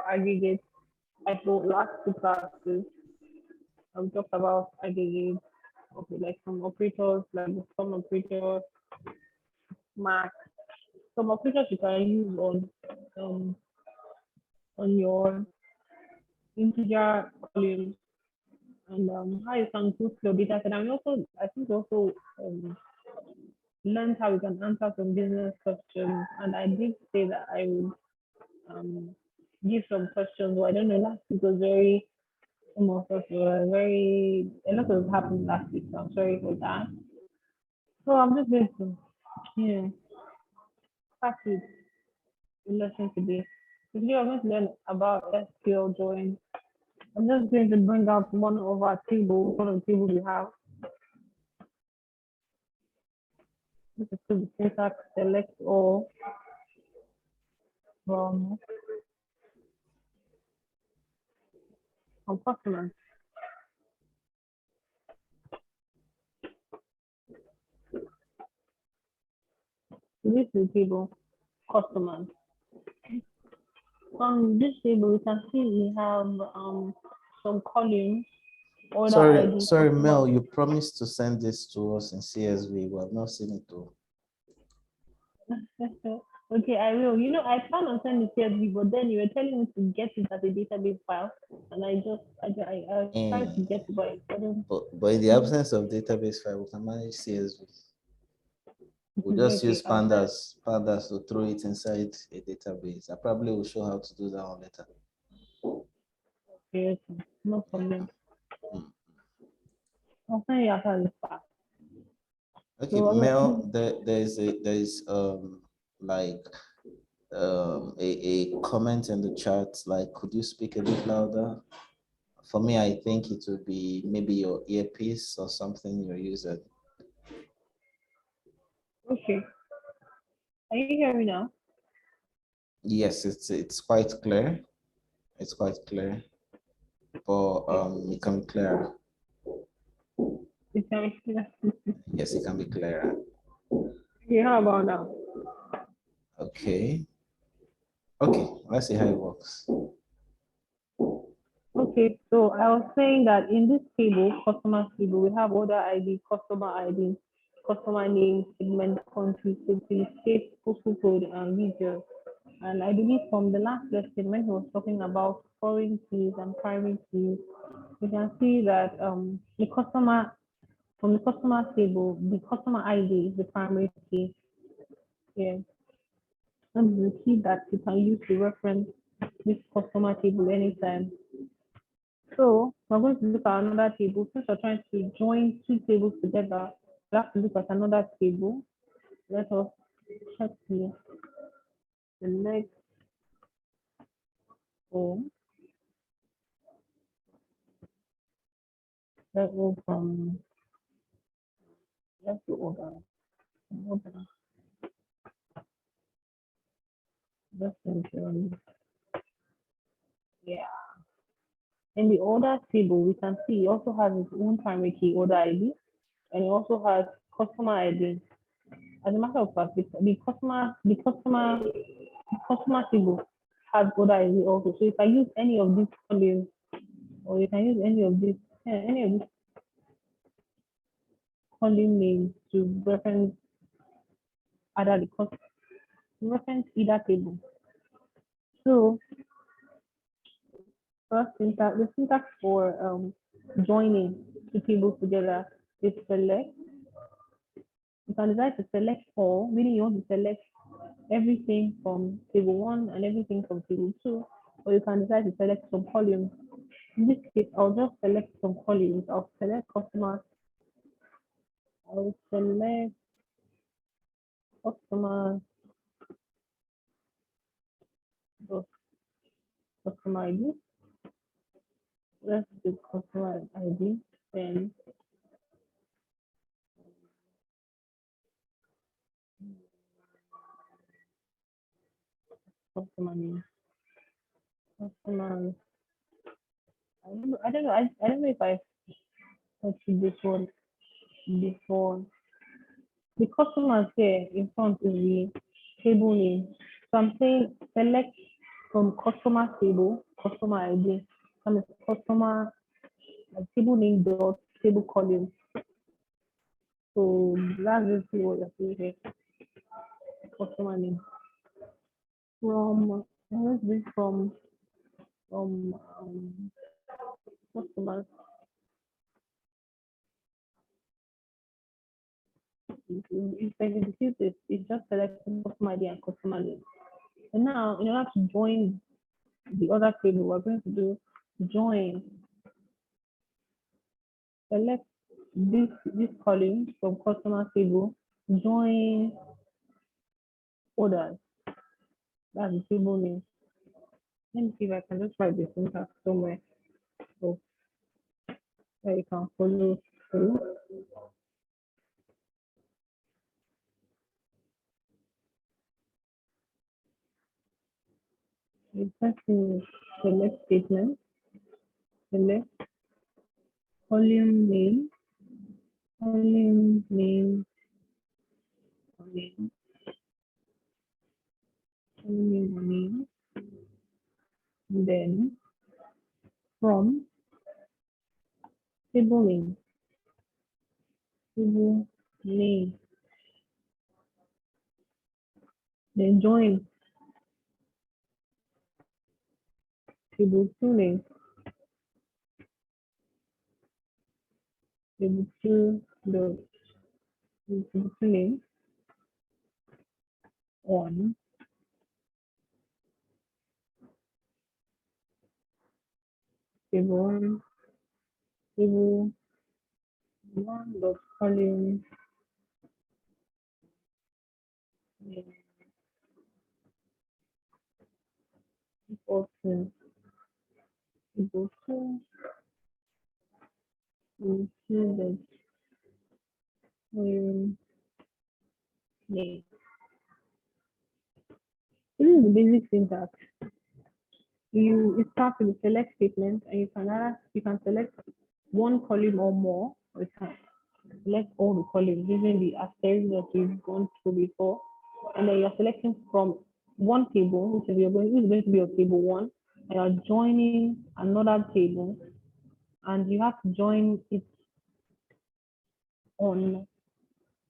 about aggregates. Like the last two classes, we talked about aggregates, okay, like some operators, like the sum operator, math. Some operators you can use um on your integer columns, and how you can put your data set. And also, I think also learned how we can answer some business questions. And I did say that I would um, give some questions. But I don't know. Last week was very almost very a lot was happened last week. So I'm sorry for that. So I'm just going to start with the lesson today. Today I'm going to learn about SQL join. I'm just going to bring out one of our tables, one of the tables we have. This is the syntax select all from customers. So this is the table customers. On this table, we can see we have some columns. Sorry, Mel, you promised to send this to us in CSV. We have not seen it though. Okay, I will. You know, I plan on sending it CSV, but then you were telling me to get it as a database file, and I tried to get it, but in the absence of database file, we can manage CSV. We'll just use pandas to throw it inside a database. I probably will show how to do that one later. Okay, no problem. I'll send you after this part. Okay, so, Mel, there's a comment in the chat. Like, could you speak a bit louder? For me, I think it would be maybe your earpiece or something you're using. Okay. Are you hearing me now? Yes, it's quite clear. It's quite clear, but it can be clearer. It can be clear. Yes, it can be clearer. Okay, how about now? Okay. Okay, let's see how it works. Okay, so I was saying that in this table, customer table, we have order ID, customer name, segment, country, city, state, postal code, and region. And I believe from the last lesson, when he was talking about foreign keys and primary keys, we can see that from the customer table, the customer ID is the primary key. Yeah. And the key that you can use to reference this customer table anytime. So we're going to look at another table. Since we're trying to join two tables together, we have to look at another table. Let us check here. The next form. Let's go from let's do order. Yeah. In the order table, we can see it also has its own primary key, order ID, and it also has customer ID. As a matter of fact, the customer table has order ID also. So if I use any of these columns, or you can use any of these column names to reference either table. So first the syntax for joining two tables together is select. You can decide to select all, meaning you want to select everything from table 1 and everything from table 2, or you can decide to select some columns. In this case, I'll just select some columns. I'll select customers. I'll select customers. Customer ID. Let's do customer ID. Then customer name. Customer. I don't know. I don't know if I touched this one before. The customers here in front is the table name. So I'm saying select from customer table, customer ID, and the customer table name dot table column. So that's basically what you're seeing here, customer name. From where's this from customers. If I execute this, it's just selecting customer ID and customer name. And now, in order to join the other table, we're going to do join. Select this column from customer table, join orders. That's the table name. Let me see if I can just write the syntax somewhere so that you can follow through. The first thing is select statement, select column name, column name, name, column name, then from table name, then join table two name, table two the table two name on table one, table one dot column name equals to table two the column name. This is the basic syntax. It starts with the select statement, and you can select one column or more, or you can select all the columns using the asterisk that we've gone through before. And then you're selecting from one table, which is going to be your table one, and you're joining another table, and you have to join it on,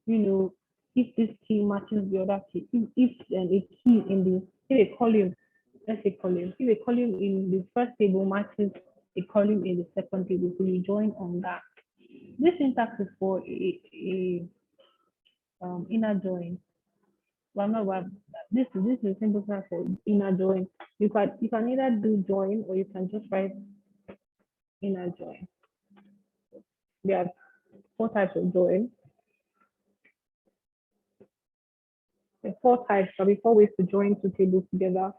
if this key matches the other key, if a key in the if a column, let's say column, if a column in the first table matches a column in the second table, so you join on that. This syntax is for a inner join. Well, not what this is a simple syntax for inner join. You can either do join or you can just write inner join. There are four types of join. There are four types, there will be four ways to join two tables together.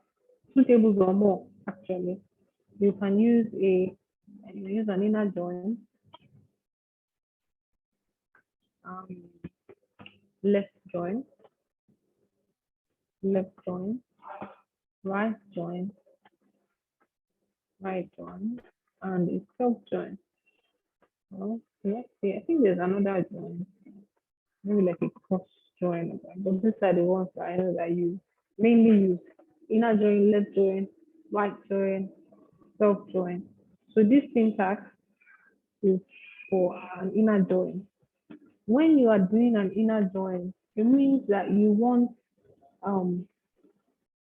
Two tables or more, actually. You can use an inner join, left join, right join, and a self join. Okay, I think there's another join, maybe like a cross join, but these are the ones that I know that I mainly use inner join, left join, right join, self join. So this syntax is for an inner join. When you are doing an inner join, it means that you want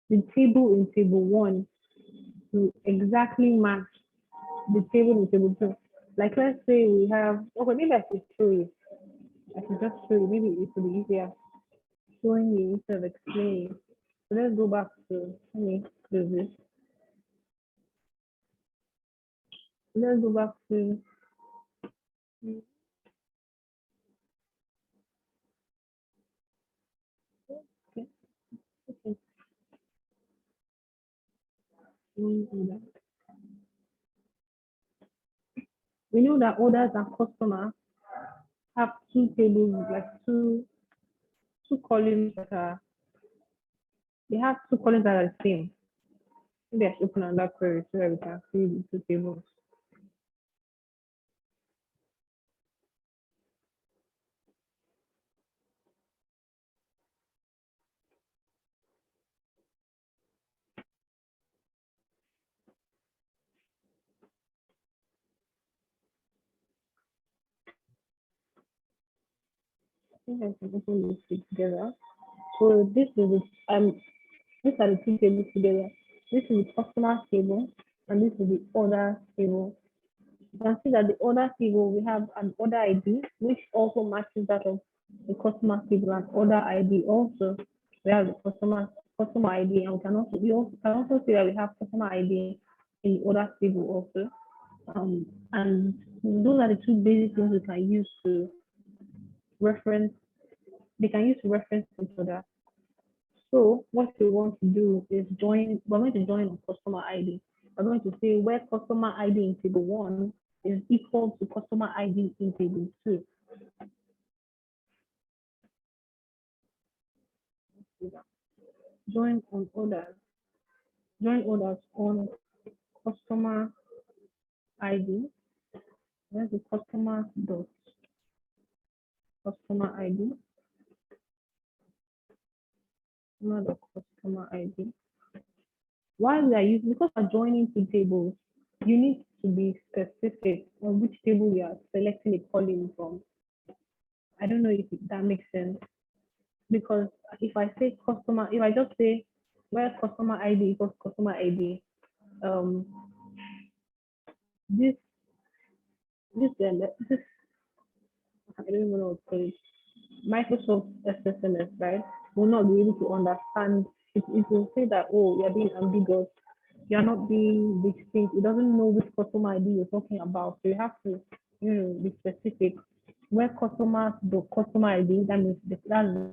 the table in table one to exactly match the table in table two. Like let's say we have, okay, maybe I should show you. I should just show you, maybe it will be easier showing you instead of explaining. So let's go back to, let me do this. Let's go back to, okay, okay. We know that orders and customers have two tables, like two columns that are, they have two columns that are the same. Maybe I should open another query so that we can see the two tables. think I can open this together. So these are the two tables together. This is the customer table and this is the order table. You can see that the order table we have an order ID which also matches that of the customer table and order ID also. We have the customer ID and we can also see that we have customer ID in the order table also. And those are the two basic things we can use to reference. They can use to reference each other. So what we want to do is join. We're going to join on customer ID. We're going to say where customer ID in table one is equal to customer ID in table two. Join on orders. Join orders on customer ID. Where's the customer dot customer ID? Not the customer ID. Why we are using, because we're joining two tables, you need to be specific on which table you are selecting a column from. I don't know if that makes sense. Because if I say customer, if I just say where customer ID equals customer ID, um, this this I don't even know what to call it. Microsoft SSMS, right, will not be able to understand. It will say that, oh, you're being ambiguous, you're not being distinct. It doesn't know which customer ID you're talking about. So you have to, be specific. Where the customer ID, that means that's the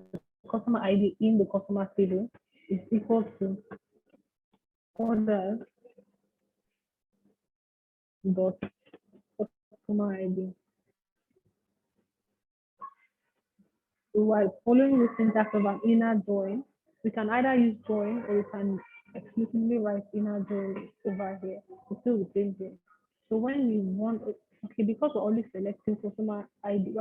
customer ID in the customer table is equal to orders dot customer ID. So while following the syntax of an inner join, we can either use join or we can explicitly write inner join over here. It's still the same thing. So when we want, okay, because we're only selecting customer ID,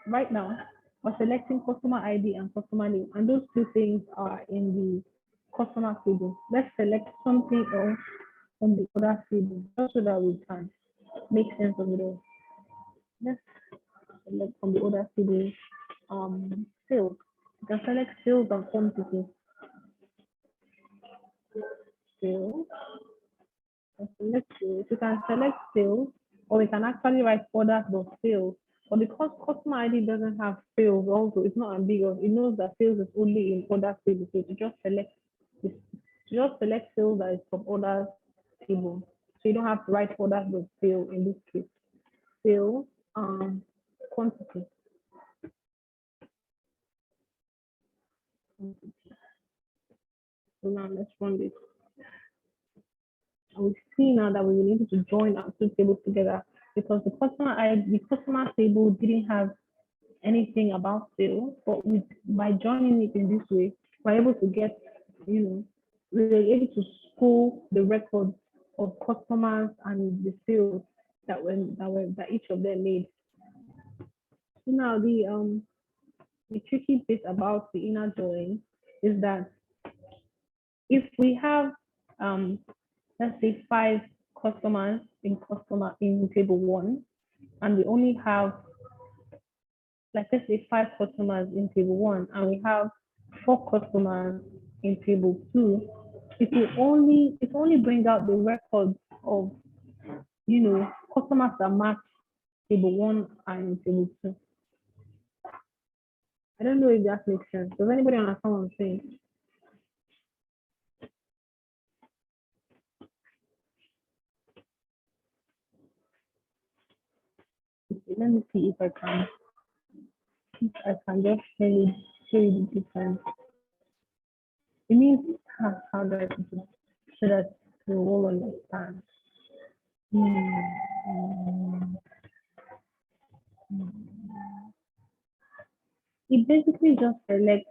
right now, we're selecting customer ID and customer name, and those two things are in the customer table. Let's select something else from the other table, just so that we can make sense of it all. Let's select from the other table, sales. You can select sales and quantity. Sales. Select sales. You can select sales, or we can actually write orders of sales. But because customer ID doesn't have sales also, it's not ambiguous. It knows that sales is only in order table. So you just select this. You just select sales that is from orders table. So you don't have to write orders of sale in this case. Sales, quantity. So now let's run this. And we see now that we will need to join our two tables together because the customer table didn't have anything about sales, but by joining it in this way, we're able to get, we're able to score the records of customers and the sales that each of them made. So now the tricky bit about the inner join is that if we have let's say 5 customers in table one, and we only have, like, let's say 5 customers in table one, and we have 4 customers in table two, it only bring out the records of customers that match table one and table two. I don't know if that makes sense. Does anybody understand what I'm saying? Let me see if I can just show you the difference. It means how do I put it so that you will understand. Mm, It basically just selects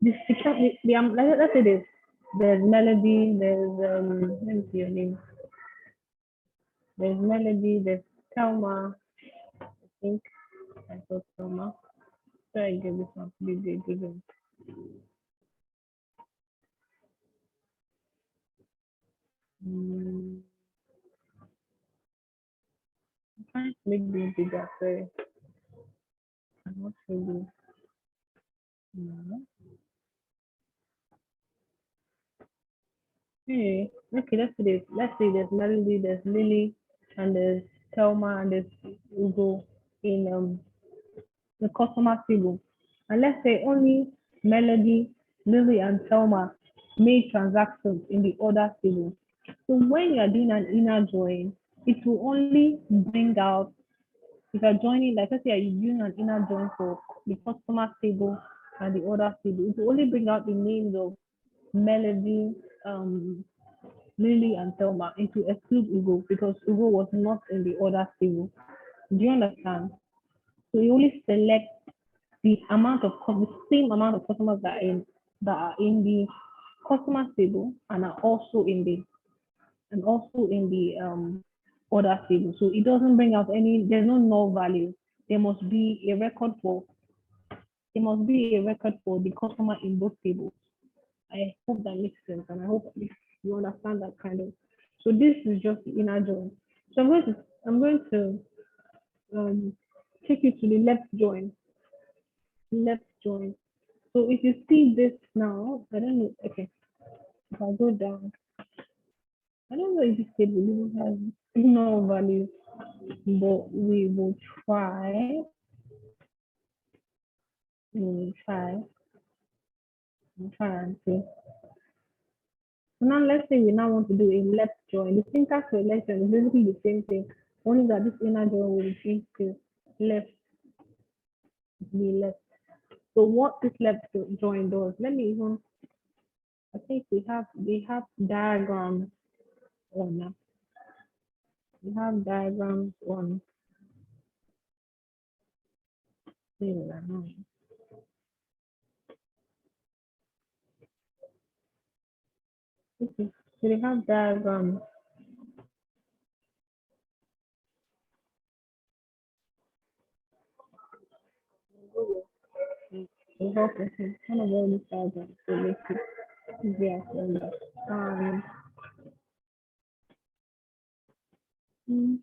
the security. Let's say there's Melody, let me see your name. There's Melody, there's Thelma. I think I saw Thelma. So I give this one to be given. I'm trying to make this bigger. Sorry. Not really. No. Hey, okay, let's say there's Melody, there's Lily, and there's Thelma, and there's Ugo in the customer table. And let's say only Melody, Lily, and Thelma made transactions in the order table. So when you are doing an inner join, it will only bring out, if you're joining, like let's say you're doing an inner join for the customer table and the order table, it will only bring out the names of Melody, um, Lily, and Thelma. It will exclude Ugo because Ugo was not in the order table. Do you understand? So you only select the the same amount of customers that are in the customer table and are also in the order table. So it doesn't bring out any. There's no null value. There must be a record for there must be a record for the customer in both tables. I hope that makes sense, and I hope you understand that kind of. So this is just the inner join. So I'm going to um, take you to the left join. Left join. So if you see this now, I don't know. Okay, if I go down, I don't know if this table even has no values, but we will try. We will try. We'll try and see. So now let's say we now want to do a left join. The syntax for left join is basically the same thing, only that this inner join will be changed to left, the left. So what this left join does, let me even, I think we have diagrams on, we have diagrams on here. Okay, so they have diagrams. They help us in kind of all these diagrams to make it easier to understand. Mm,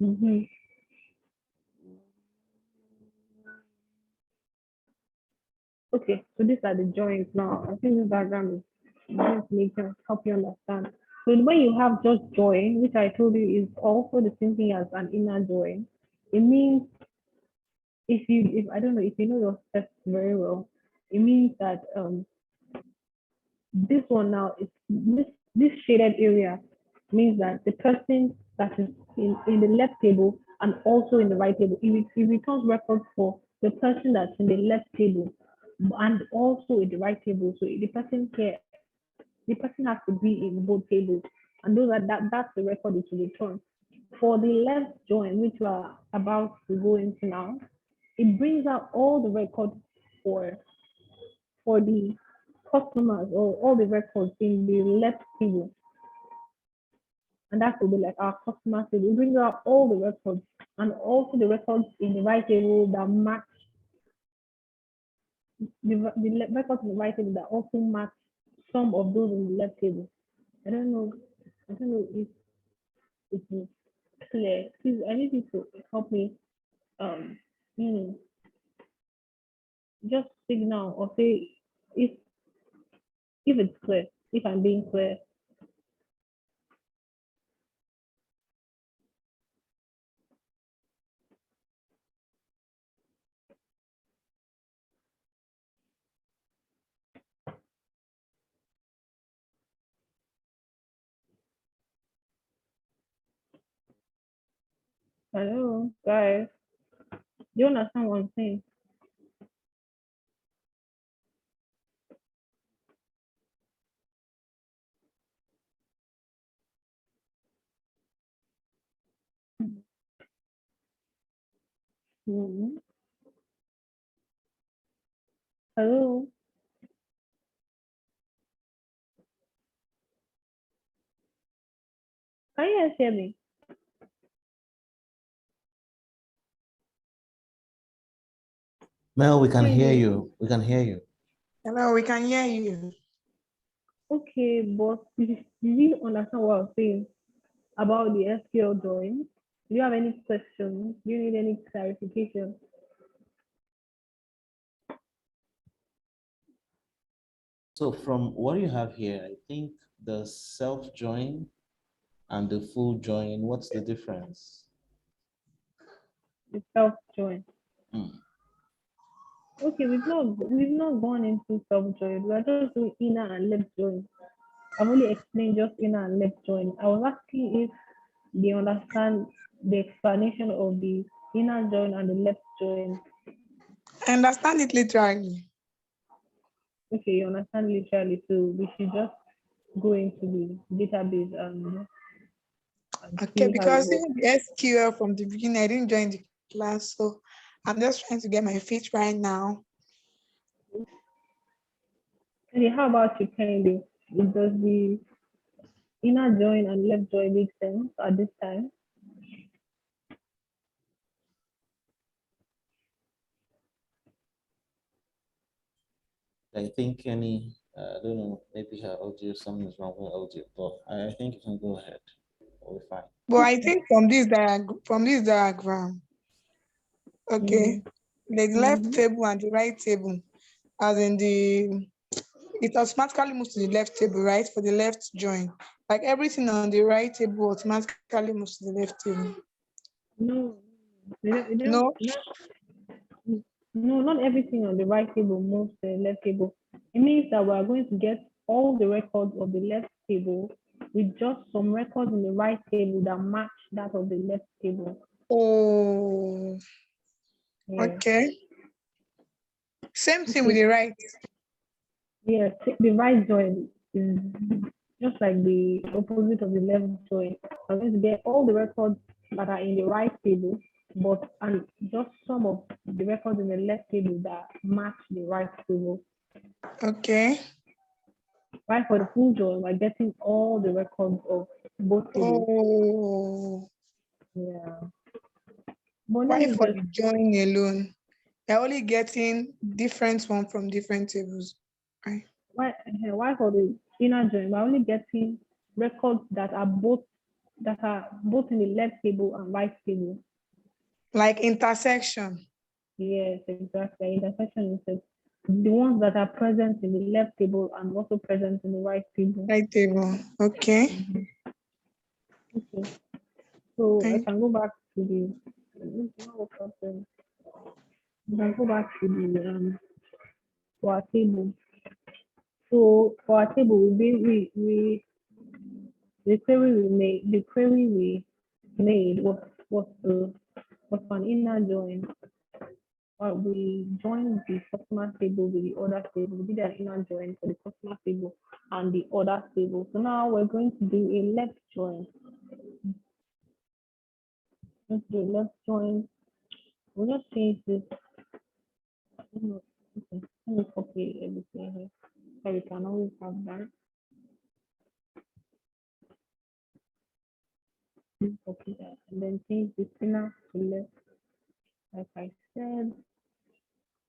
mhm. Okay, so these are the joints now. I think this diagram is going to make sense, help you understand. So when you have just join, which I told you is also the same thing as an inner join, it means if I don't know if you know your steps very well, it means that this one now is this shaded area means that the person that is in the left table and also in the right table, it returns records for the person that's in the left table and also in the right table. So the person has to be in both tables, and that's the record it will return. For the left join, which we are about to go into now, it brings out all the records for the customers or all the records in the left table, and that will be like our customer table. It brings out all the records and also the records in the right table that match the records in the right table that also match some of those in the left table. I don't know. I don't know if it is clear. Please, I need you to help me. Um, you know, just signal or say if if it's clear. If I'm being clear. Hello, guys. Do you understand what I'm saying? Mhm. Hello. Can you guys hear me? Mel, we can Can you hear hear me? you. We can hear you. Hello, we can hear you. Okay, but did you understand what I'm saying? about the SQL join. Do you have any questions? Do you need any clarification? So from what you have here, I think the self join and the full join, what's the difference? The self join. Hmm. Okay, we've not gone into self join. We are just doing inner and left join. I've only explained just inner and left join. I was asking if they understand the explanation of the inner join and the left join. I understand it literally. Okay, you understand literally, so we should just go into the database and Okay, see how it because works. even the SQL from the beginning, I didn't join the class, so I'm just trying to get my feet right now. Okay, how about you, Kennedy? Does the inner join and left join make sense at this time? I think any, I don't know, maybe her audio, something is wrong with audio, but I think you can go ahead. We'll be fine. But I think from this diagram, okay, the left Mm-hmm. table and the right table, as in it automatically moves to the left table, right? For the left join. Like everything on the right table automatically moves to the left table. No, No? no, not everything on the right table moves to the left table. It means that we are going to get all the records of the left table with just some records in the right table that match that of the left table. Oh, Yeah. okay. Same thing with Okay. the right. Yes, the right join is just like the opposite of the left join. I'm going to get all the records that are in the right table, but and just some of the records in the left table that match the right table. Okay. Right, for the full join, we're getting all the records of both tables. Oh, Yeah. But let why me for just the join alone? You're only getting different one from different tables. Right. why for the inner join, we're only getting records that are both in the left table and right table. Like intersection. Yes, exactly. Intersection is the ones that are present in the left table and also present in the right table. Right table. Okay. Mhm. Okay. So I Thank can go back to the I can go back to our table. So for our table, the query we made was an inner join. We joined the customer table with the order table. We did an inner join for the customer table and the order table. So now we're going to do a left join. Let's do a left join. We'll just change this. Okay. Let me copy everything here. So we can always have that. Copy that. And then change the inner to left. Like I said,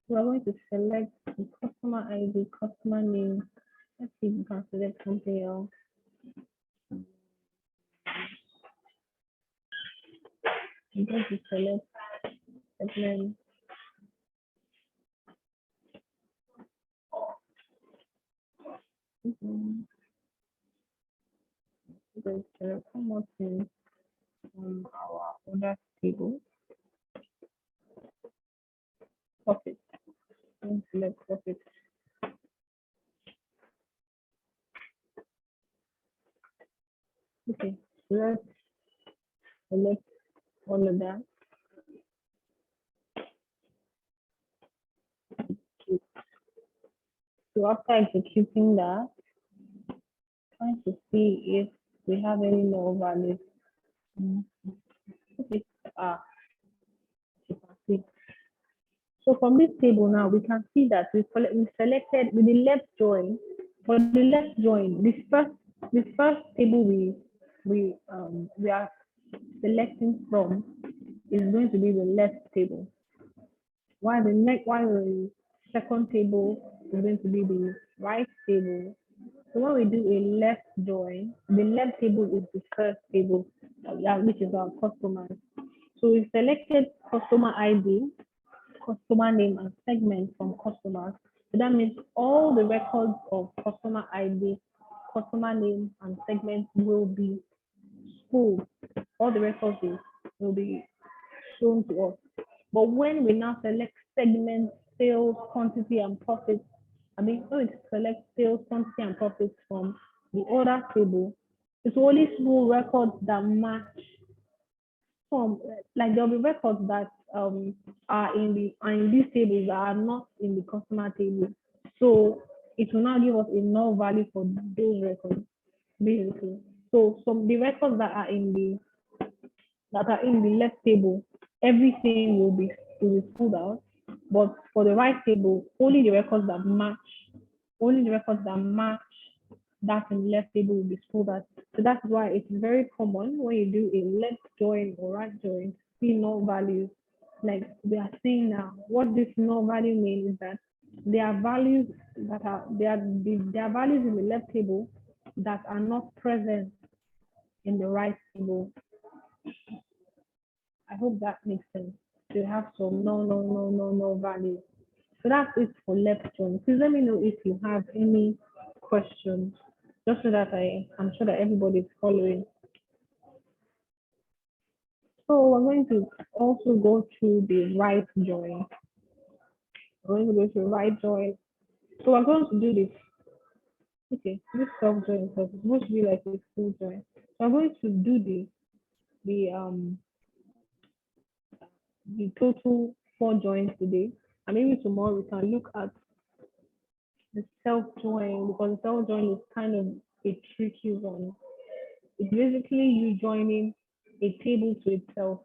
we're going to select the customer ID, customer name. Let's see if we can select something else. I'm going to select segment. There's come up in our order table. Profit. Then select profit. Okay, so let's select all of that. So after executing that, trying to see if we have any more values. Okay, you can see. So from this table now, we can see that we selected with the left join. For the left join, this first table we are selecting from is going to be the left table. While the second table is going to be the right table. So when we do a left join, the left table is the first table. yeah, which is our customers. So we selected customer ID, customer name, and segment from customers. So that means all the records of customer ID, customer name, and segment will be full. All the records will be shown to us. But when we now select segment, sales, quantity, and profits, when we select sales, quantity, and profits from the order table, it's only small records that match from, like there'll be records that are in these tables that are not in the customer table. So it will not give us enough value for those records, basically. So some the records that are in the left table, everything will be pulled out. But for the right table, only the records that match that in the left table will be pulled out. So that's why it's very common when you do a left join or right join, see null values. Like we are saying now, what this null value means is that there are values there are values in the left table that are not present in the right table. I hope that makes sense. So you have some no value. So that's it for left join. Please let me know if you have any questions, just so that I'm sure that everybody is following. So we're going to also go to the right join. We're going to go to right join. So we're going to do this. Okay, this self join because it's supposed to be like a full join. So I'm going to do the um the total 4 joins today. And maybe tomorrow we can look at the self join, because self join is kind of a tricky one. It's basically you joining a table to itself.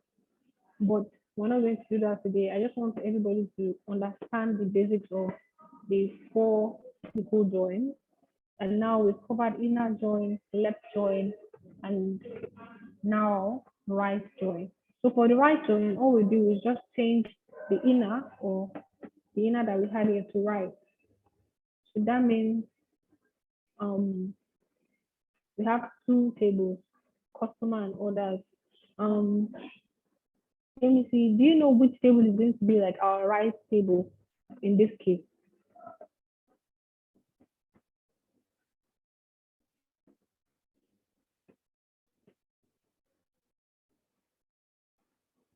But we're not going to do that today. I just want everybody to understand the basics of the 4 equal joins. And now we've covered inner join, left join, and now right join. So for the right join, all we do is just change the inner that we had here to right. So that means we have 2 tables, customer and orders. Let me see. Do you know which table is going to be like our right table in this case?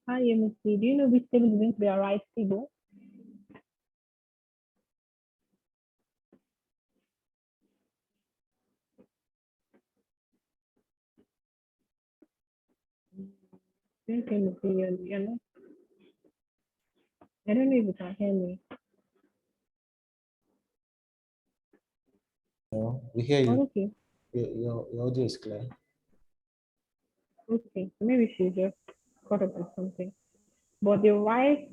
Hi, MSC. Do you know which table is going to be our right table? Think MSC, you're not. I don't know if you can hear me. No, we hear you. Okay. Your audio is clear. Okay. So maybe she's just caught up with something. But the right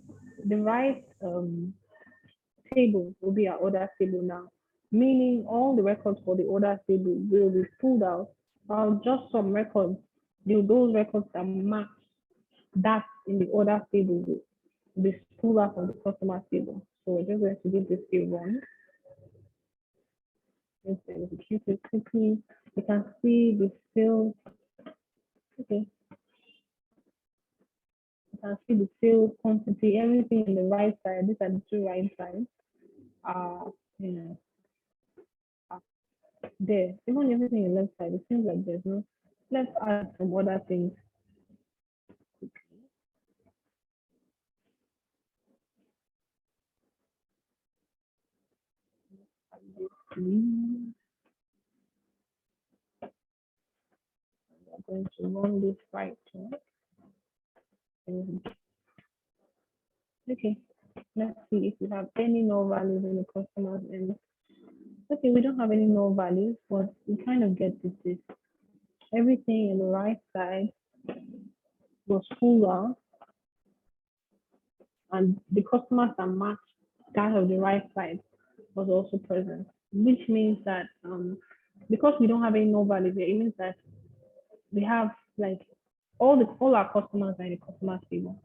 table will be our order table now, meaning all the records for the order table will be pulled out, while just some records, those records that match that in the order table will be pulled out from the customer table. So we're just going to give this a run. Let's execute it quickly. You can see the field. Okay. You can see the field quantity, everything in the right side. These are the 2 right sides. You know, there. Even everything in the left side, it seems like there's no. Let's add some other things. I'm going to run this right here. Okay, let's see if we have any null values in the customers. And okay, we don't have any null values, but we kind of get this. Everything in the right side was fuller, and the customers that matched that of the right side was also present, which means that because we don't have any null values here, it means that we have like all our customers are in the customer table.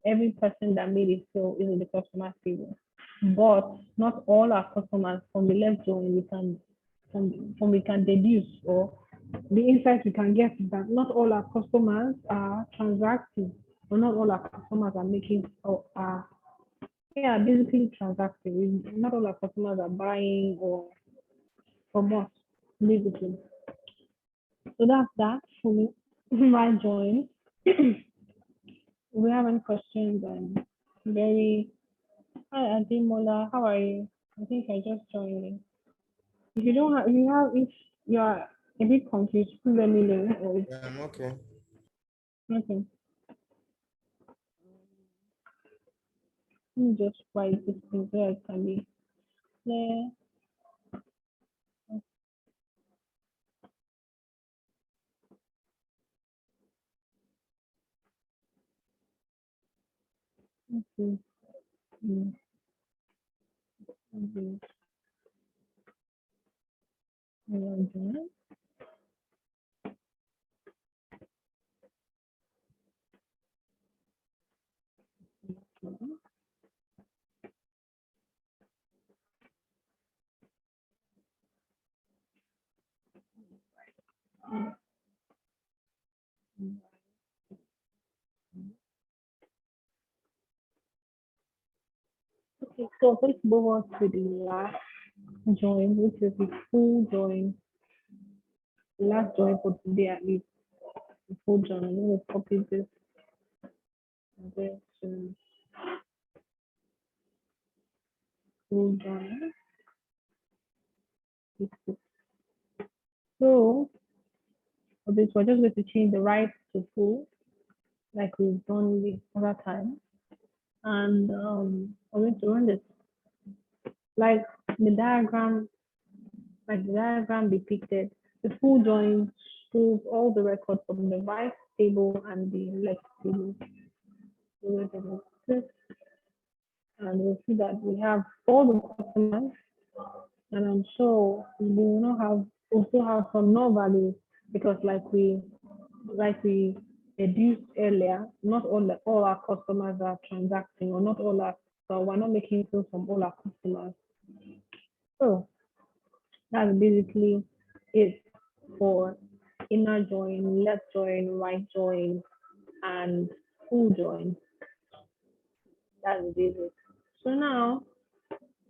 Every person that made a sale is in the customer table, but not all our customers from the left join we can deduce, or the insight we can get is that not all our customers are transacting, or not all our customers are making or are yeah, basically transacting. Not all our customers are buying or from us, basically. So that's that for me. My join. We have any questions and very hi Ademola, how are you? I think I just joined in. If you don't have if you are a bit confused, please let me know. Or Yeah, I'm okay. okay. Let me just write this thing so I can be clear. Okay. Mm, okay. Okay. Okay, so let's move on to the last join, which is the full join. Last join for today at least. The full join. I'm going to copy this and then to full join. So for this, we're just going to change the right to full, like we've done the other time. And I'm going to run this like the diagram, depicted. The full join shows all the records from the right table and the left table. So we're going to this, and we'll see that we have all the customers, and I'm sure we will not have also have some no values because like we deduced earlier, not all our customers are transacting, or not all our so we're not making sales from all our customers. So that's basically it for inner join, left join, right join, and full join. That's basic. So now,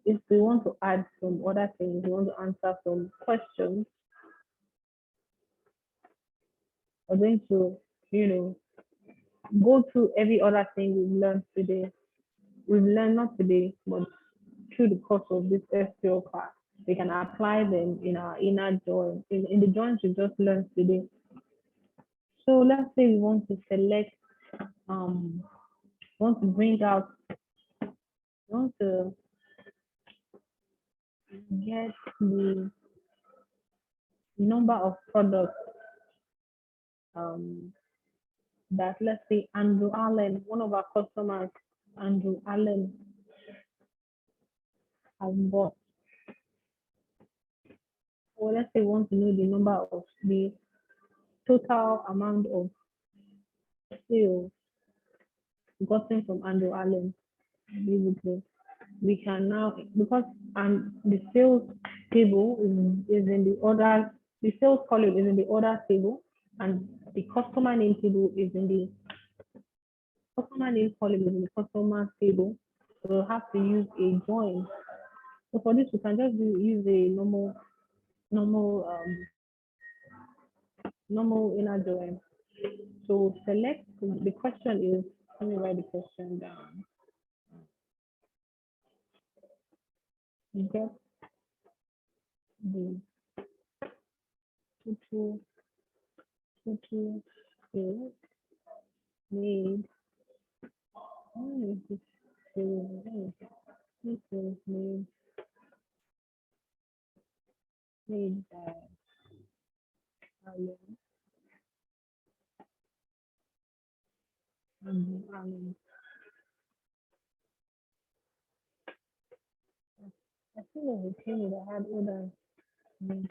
if we want to add some other things, we want to answer some questions, we're going to, you know, go through every other thing we've learned today. We've learned not today, but through the course of this SQL class. We can apply them in our inner join, in the joins we just learned today. So let's say we want to select, want to bring out, want to get the number of products that, let's say, Andrew Allen, one of our customers, Andrew Allen, has bought. Or let's say we want to know the number of the total amount of sales gotten from Andrew Allen. Basically, we can now, because the sales table is in the order, the sales column is in the order table, and the customer name table is in the customer name column is in the customer table. So we'll have to use a join. So for this, we can just use a normal inner join. So select, the question is, let me write the question down. Get the total sales made. What is this sales? Sales made by Allen and Allen. I think it was a table that had other names.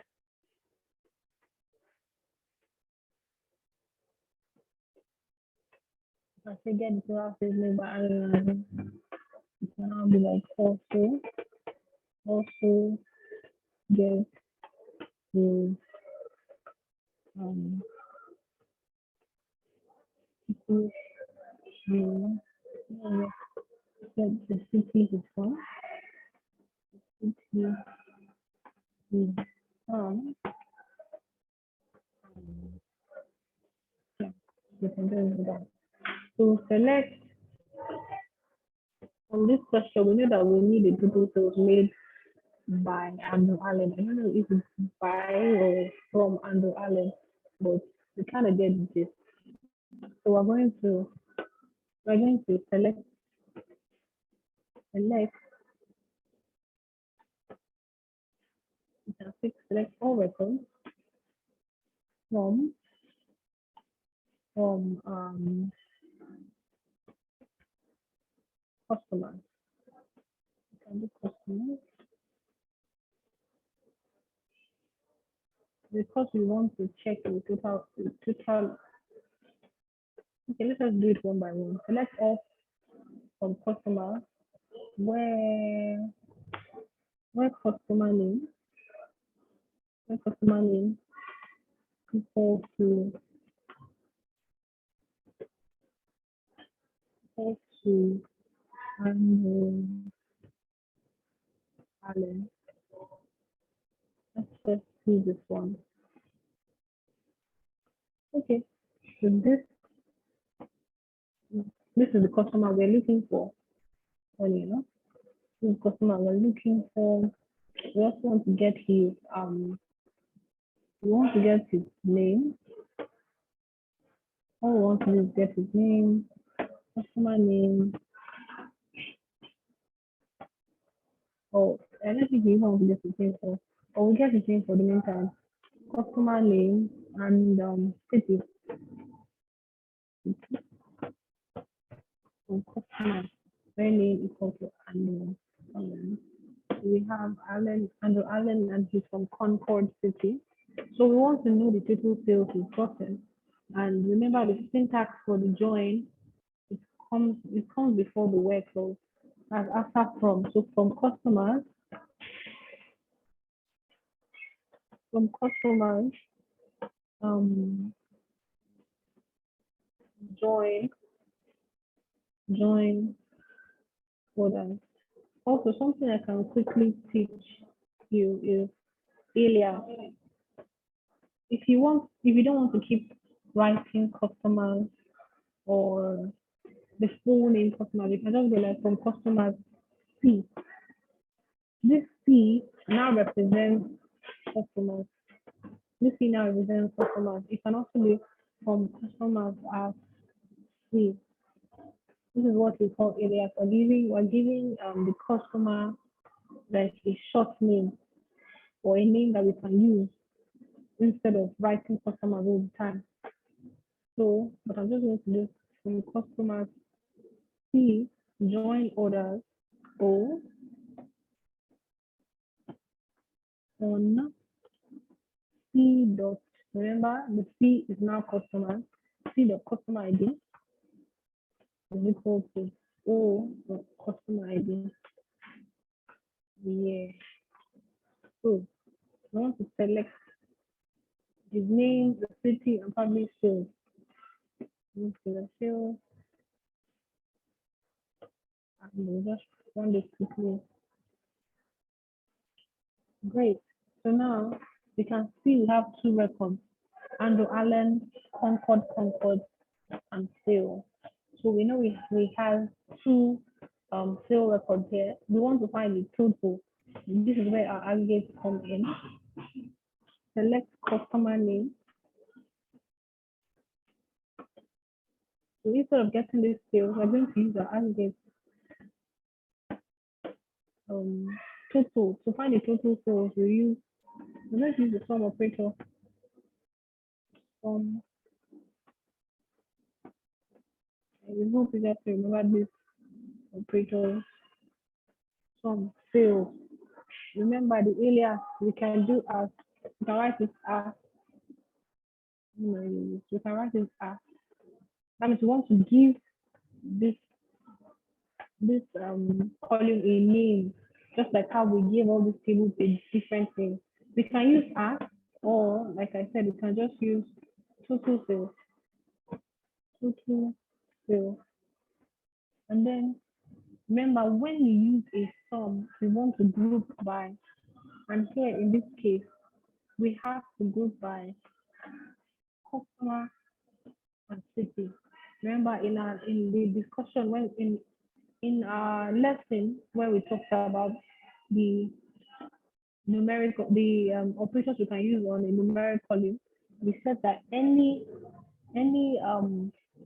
I forget the total sales made by Allen. It can now be like also get the um, people name. The city is from. City is from. Yeah, you can do that. So select on this question. We know that we need a total sales made by Andrew Allen. I don't know if it's by or from Andrew Allen, but we kind of get this. So we're going to select you can select all records from from customers. You can do customers because we want to check the total. Okay, let us do it one by one. Select all from customers where where customer name where customer name equal to and Allen. Let's just see this one. Okay, so this is the customer we're looking for. Well, this is the customer we're looking for. We also want to get his name. All we want to do is get his name, customer name. Oh, and let's see if we want to get his name for, or we get his name for the meantime. Customer name and city. So customer name equal to Allen. We have Andrew Allen, and he's from Concord City. So we want to know the total sales he's gotten. And remember the syntax for the join, it comes before the where clause as after from. So from customers, um, join orders. Also, something I can quickly teach you is alias. If you don't want to keep writing customers or the full name customers, you can just go like from customers C. This C now represents customers. This C now represents customers. It can also be from customers as C. This is what we call alias. We're giving the customer like a short name or a name that we can use instead of writing customers all the time. So, but I'm just going to do from customers C join orders O on C dot. Remember, the C is now customer. C dot customer ID is equal to O dot customer ID. Yeah. So I want to select his name, the city, and public sales. Move to the sales, and we'll just run this quickly. Great. So now you can see we have two records: Andrew Allen, Concord, and sale. So we know we have two sale records here. We want to find the total. This is where our aggregates come in. Select customer name. So instead of getting this sales, we're going to use our aggregate total. To find the total sales, let's use the sum operator. We hope you guys remember this operator. Sum sales. Remember the alias we can write it as that means we want to give this column a name, just like how we give all these tables a different name. We can use as, or like I said, we can just use total sales, total sales. And then remember, when you use a sum, we want to group by. And here in this case, we have to group by customer and city. Remember in the discussion when in our lesson where we talked about the numerical operators we can use on a numeric column, we said that any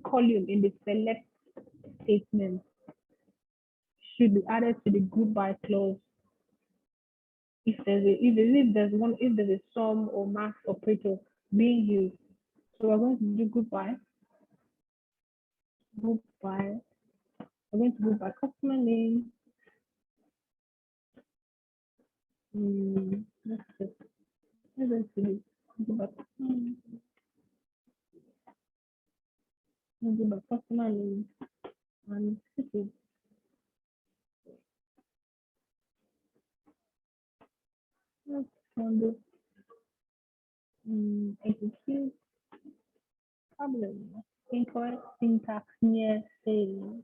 column in the select statement should be added to the group by clause if there's a sum or max operator being used. So we're going to do group by. We're going to group by customer name. Let's just let's do group by group by customer name and city. Let's do execute problem. Incorrect syntax near fail.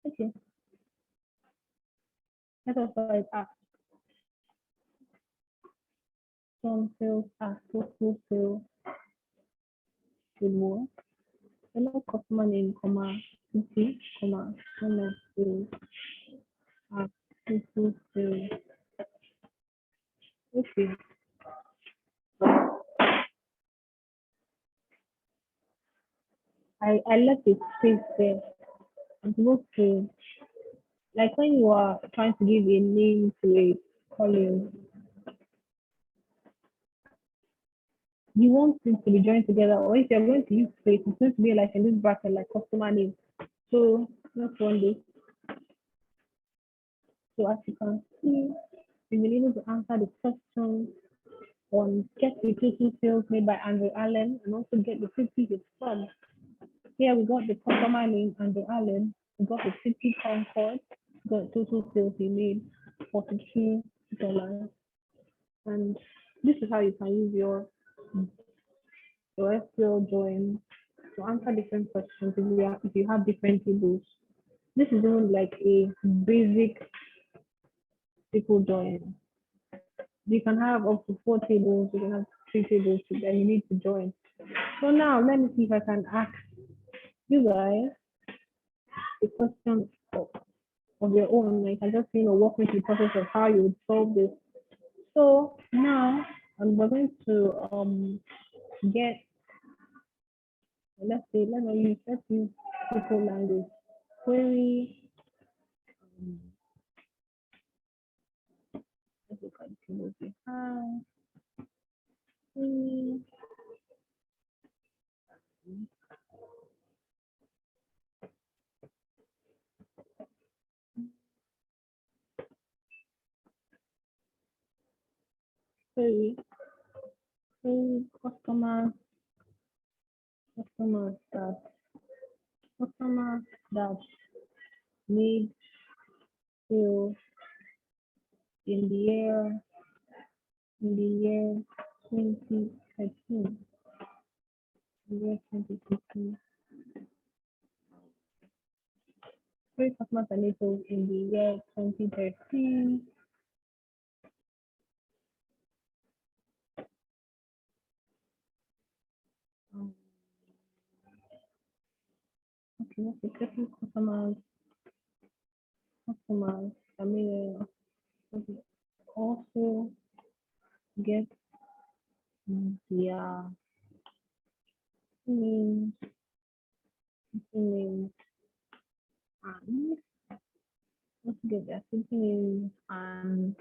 Okay. Let us write as some sales as total sales should work. Hello customer name, comma, city, comma, sum of sales as total sales. Okay. I left a space there. I'm supposed to, like when you are trying to give a name to a column, you want things to be joined together, or if you're going to use space, it's going to be like in this bracket, like customer name. So that's one day. So as you can see, we've been able to answer the question on get the total sales made by Andrew Allen and also get the 50 from. Here we got the customer name, Andrew Allen. We got the city Concord. We got total sales he made, $42. And this is how you can use your SQL join to answer different questions if you have different tables. This is even like a basic SQL join. You can have up to 4 tables, you can have 3 tables that you need to join. So now let me see if I can ask you guys a question of your own. You can just walk me through the process of how you would solve this. So now we're going to get, let's use SQL language query. Let's look at the tables we have. Query customer that made sales in the year 2013. Three customers that made sales in the year 2013. Okay, let's see, different customers. I mean, also get their names, and let's get their names and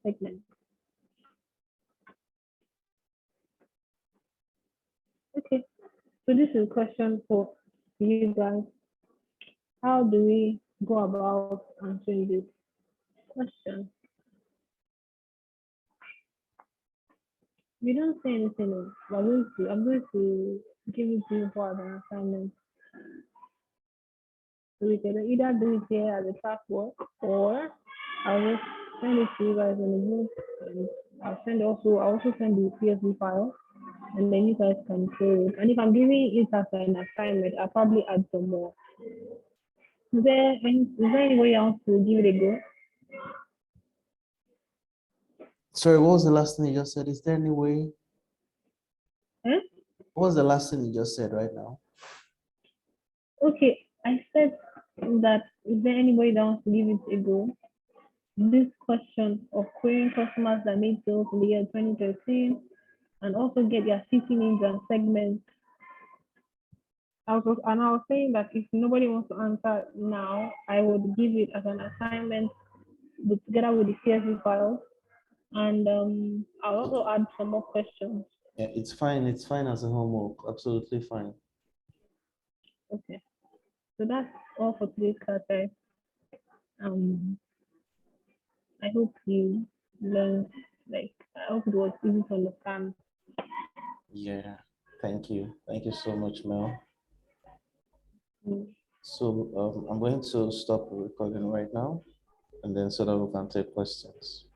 segments. Okay, so this is a question for you guys. How do we go about answering this question? You don't say anything else. I'm going to give it to you for an assignment. So we can either do it here as a class work, or I'll just send it to you guys in the group. And I'll also send the CSV file, and then you guys can share it. And if I'm giving it as an assignment, I'll probably add some more. Is there any way else to give it a go? Sorry, what was the last thing you just said? Is there any way? Huh? What was the last thing you just said right now? Okay, I said that is there any way that wants to give it a go? This question of querying customers that made sales in the year 2013 and also get their city names and segments. I was saying that if nobody wants to answer now, I would give it as an assignment together with the CSV file, and I'll also add some more questions. Yeah, it's fine. It's fine as a homework. Absolutely fine. Okay, so that's all for today's class, guys. I hope you learned. I hope it was easy to understand. Yeah. Thank you. Thank you so much, Mel. Mm. So I'm going to stop the recording right now, and then so that we can take questions.